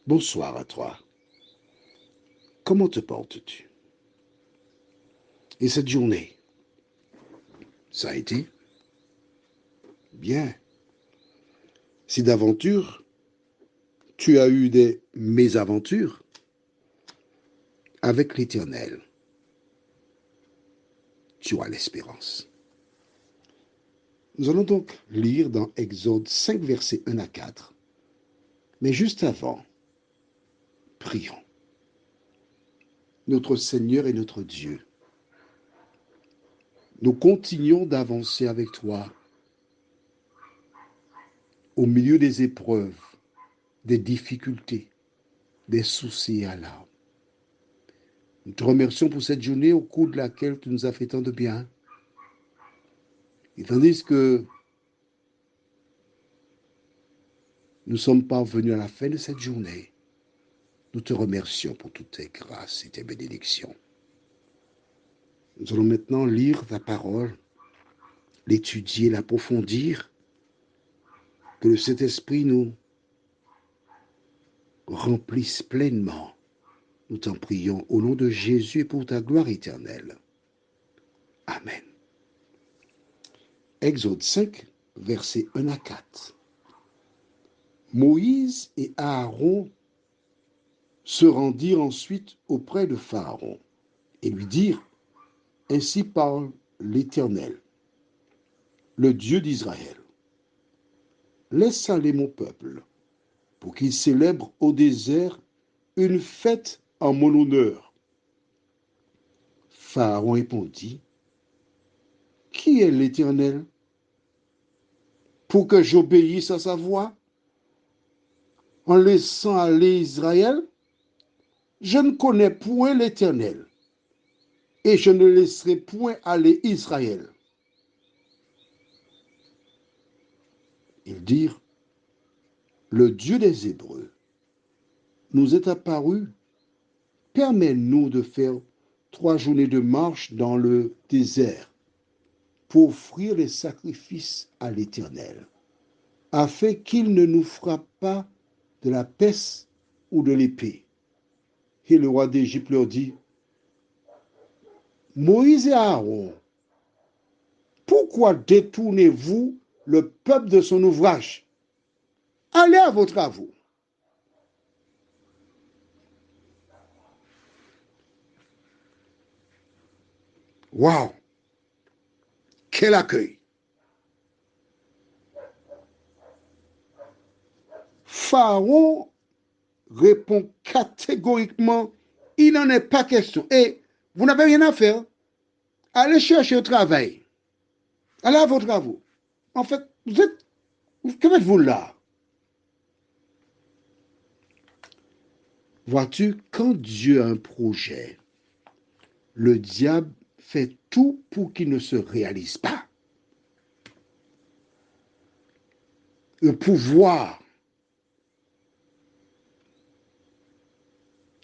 Bonsoir à toi. Comment te portes-tu? Et cette journée, ça a été? Bien. Si d'aventure, tu as eu des mésaventures avec l'Éternel, tu as l'espérance. Nous allons donc lire dans Exode 5, versets 1 à 4. Mais juste avant, prions. Notre Seigneur et notre Dieu, nous continuons d'avancer avec toi au milieu des épreuves, des difficultés, des soucis et alarmes. Nous te remercions pour cette journée au cours de laquelle tu nous as fait tant de bien. Et tandis que nous sommes parvenus à la fin de cette journée, nous te remercions pour toutes tes grâces et tes bénédictions. Nous allons maintenant lire ta parole, l'étudier, l'approfondir, que le Saint-Esprit nous remplisse pleinement. Nous t'en prions au nom de Jésus et pour ta gloire éternelle. Amen. Exode 5, versets 1 à 4. Moïse et Aaron se rendirent ensuite auprès de Pharaon et lui dirent: Ainsi parle l'Éternel, le Dieu d'Israël. Laisse aller mon peuple, pour qu'il célèbre au désert une fête en mon honneur. Pharaon répondit: Qui est l'Éternel, pour que j'obéisse à sa voix, en laissant aller Israël? Je ne connais point l'Éternel, et je ne laisserai point aller Israël. Ils dirent: Le Dieu des Hébreux nous est apparu, permets-nous de faire 3 journées de marche dans le désert pour offrir les sacrifices à l'Éternel, afin qu'il ne nous frappe pas de la peste ou de l'épée. Et le roi d'Égypte leur dit: Moïse et Aaron, pourquoi détournez-vous le peuple de son ouvrage? Allez à vos travaux. Waouh! Quel accueil! Pharaon répond catégoriquement: il n'en est pas question. Et vous n'avez rien à faire. Allez chercher au travail. Allez à vos travaux. En fait, que faites-vous là? Vois-tu, quand Dieu a un projet, le diable fait tout pour qu'il ne se réalise pas. Le pouvoir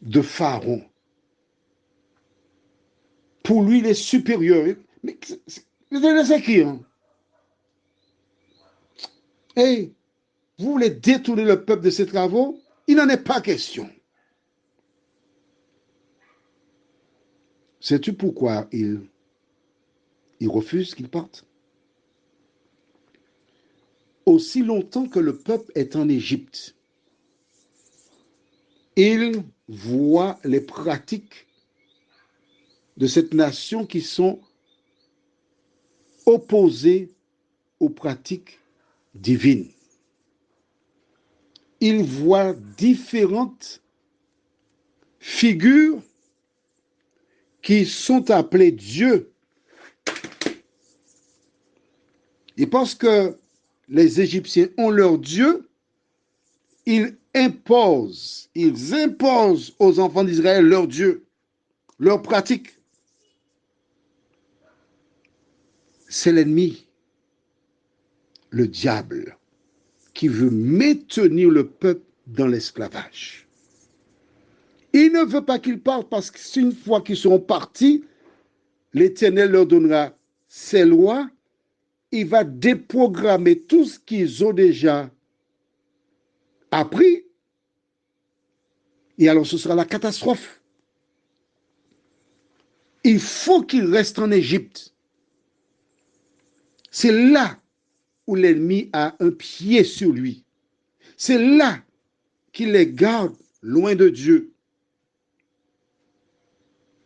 de Pharaon, pour lui, il est supérieur. Mais c'est qui, hein? Et vous voulez détourner le peuple de ses travaux? Il n'en est pas question. Sais-tu pourquoi il refuse qu'il parte? Aussi longtemps que le peuple est en Égypte, il voit les pratiques de cette nation qui sont opposées aux pratiques divines. Il voit différentes figures qui sont appelées Dieu. Et parce que les Égyptiens ont leur Dieu, ils imposent aux enfants d'Israël leur Dieu, leur pratique. C'est l'ennemi, le diable, qui veut maintenir le peuple dans l'esclavage. Il ne veut pas qu'ils partent parce qu'une fois qu'ils seront partis, l'Éternel leur donnera ses lois. Il va déprogrammer tout ce qu'ils ont déjà appris Et alors ce sera la catastrophe. Il faut qu'il reste en Égypte. C'est là où l'ennemi a un pied sur lui. C'est là qu'il les garde loin de Dieu.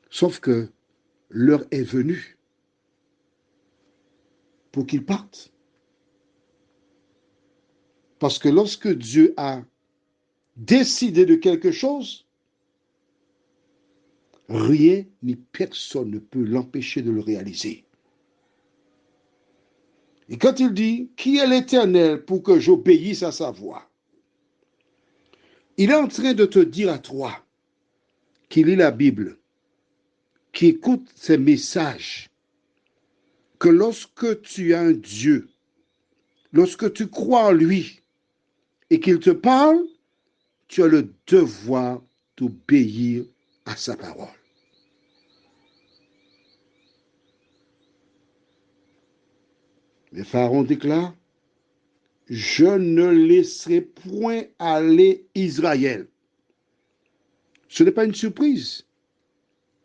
Sauf que l'heure est venue pour qu'ils partent. Parce que lorsque Dieu a décidé de quelque chose, rien ni personne ne peut l'empêcher de le réaliser. Et quand il dit, qui est l'Éternel pour que j'obéisse à sa voix? Il est en train de te dire à toi, qui lit la Bible, qui écoute ses messages, que lorsque tu as un Dieu, lorsque tu crois en lui et qu'il te parle, tu as le devoir d'obéir à sa parole. Mais Pharaon déclare, je ne laisserai point aller Israël. Ce n'est pas une surprise,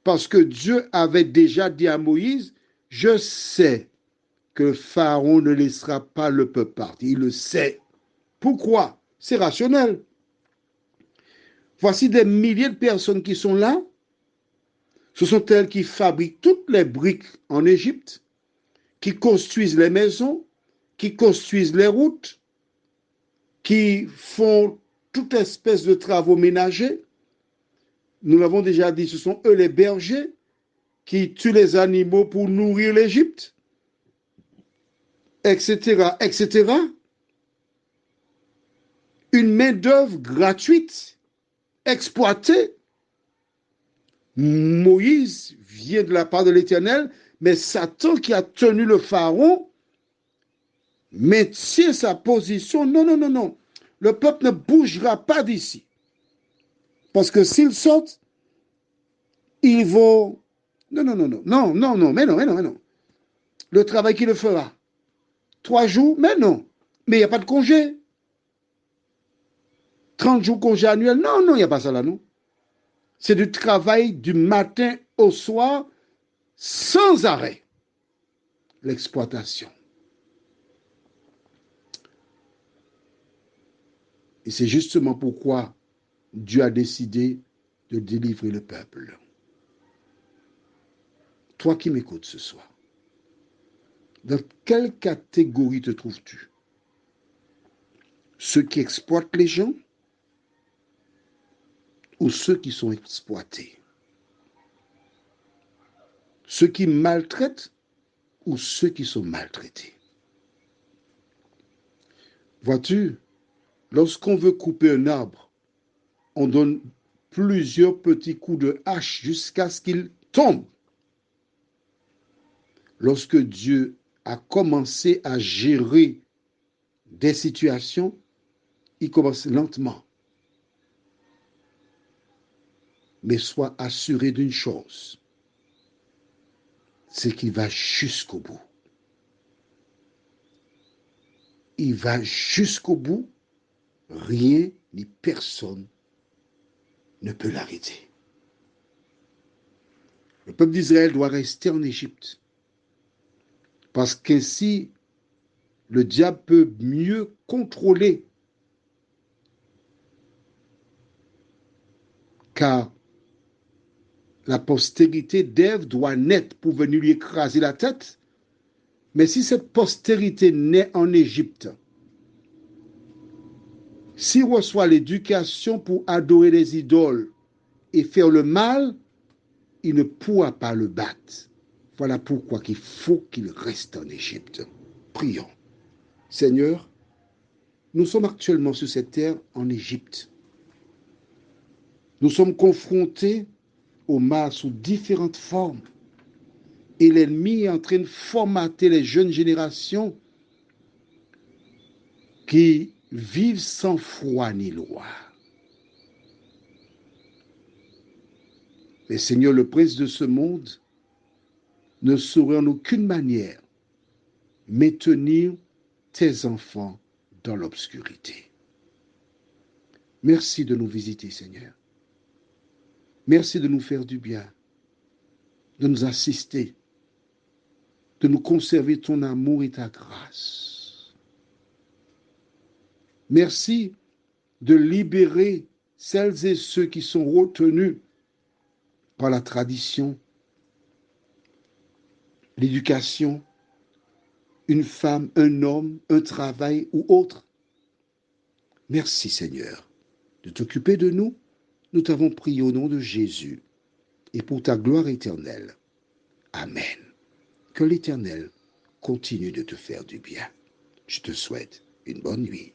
parce que Dieu avait déjà dit à Moïse, je sais que Pharaon ne laissera pas le peuple partir. Il le sait. Pourquoi? C'est rationnel. Voici des milliers de personnes qui sont là. Ce sont elles qui fabriquent toutes les briques en Égypte, qui construisent les maisons, qui construisent les routes, qui font toute espèce de travaux ménagers. Nous l'avons déjà dit, ce sont eux les bergers qui tuent les animaux pour nourrir l'Égypte, etc., etc. Une main-d'œuvre gratuite, exploitée. Moïse vient de la part de l'Éternel, mais Satan qui a tenu le pharaon maintient sa position. Non, non, non, non. Le peuple ne bougera pas d'ici. Parce que s'ils sortent, ils vont... Non, non, non, non, non, non, non, mais non, mais non, mais non. Le travail qu'il le fera. 3 jours, mais non. Mais il n'y a pas de congé. 30 jours congé annuel, non, non, il n'y a pas ça là, non. C'est du travail du matin au soir, sans arrêt. L'exploitation. Et c'est justement pourquoi Dieu a décidé de délivrer le peuple. Toi qui m'écoutes ce soir, dans quelle catégorie te trouves-tu? Ceux qui exploitent les gens ou ceux qui sont exploités? Ceux qui maltraitent ou ceux qui sont maltraités? Vois-tu, lorsqu'on veut couper un arbre, on donne plusieurs petits coups de hache jusqu'à ce qu'il tombe. Lorsque Dieu a commencé à gérer des situations, il commence lentement. Mais sois assuré d'une chose, c'est qu'il va jusqu'au bout. Il va jusqu'au bout, rien ni personne ne peut l'arrêter. Le peuple d'Israël doit rester en Égypte, parce qu'ainsi, le diable peut mieux contrôler, car la postérité d'Ève doit naître pour venir lui écraser la tête. Mais si cette postérité naît en Égypte, s'il reçoit l'éducation pour adorer les idoles et faire le mal, il ne pourra pas le battre. Voilà pourquoi il faut qu'il reste en Égypte. Prions. Seigneur, nous sommes actuellement sur cette terre en Égypte. Nous sommes confrontés au mal sous différentes formes. Et l'ennemi est en train de formater les jeunes générations qui vivent sans foi ni loi. Mais Seigneur, le prince de ce monde ne saurait en aucune manière maintenir tes enfants dans l'obscurité. Merci de nous visiter, Seigneur. Merci de nous faire du bien, de nous assister, de nous conserver ton amour et ta grâce. Merci de libérer celles et ceux qui sont retenus par la tradition, l'éducation, une femme, un homme, un travail ou autre. Merci Seigneur de t'occuper de nous. Nous t'avons prié au nom de Jésus et pour ta gloire éternelle. Amen. Que l'Éternel continue de te faire du bien. Je te souhaite une bonne nuit.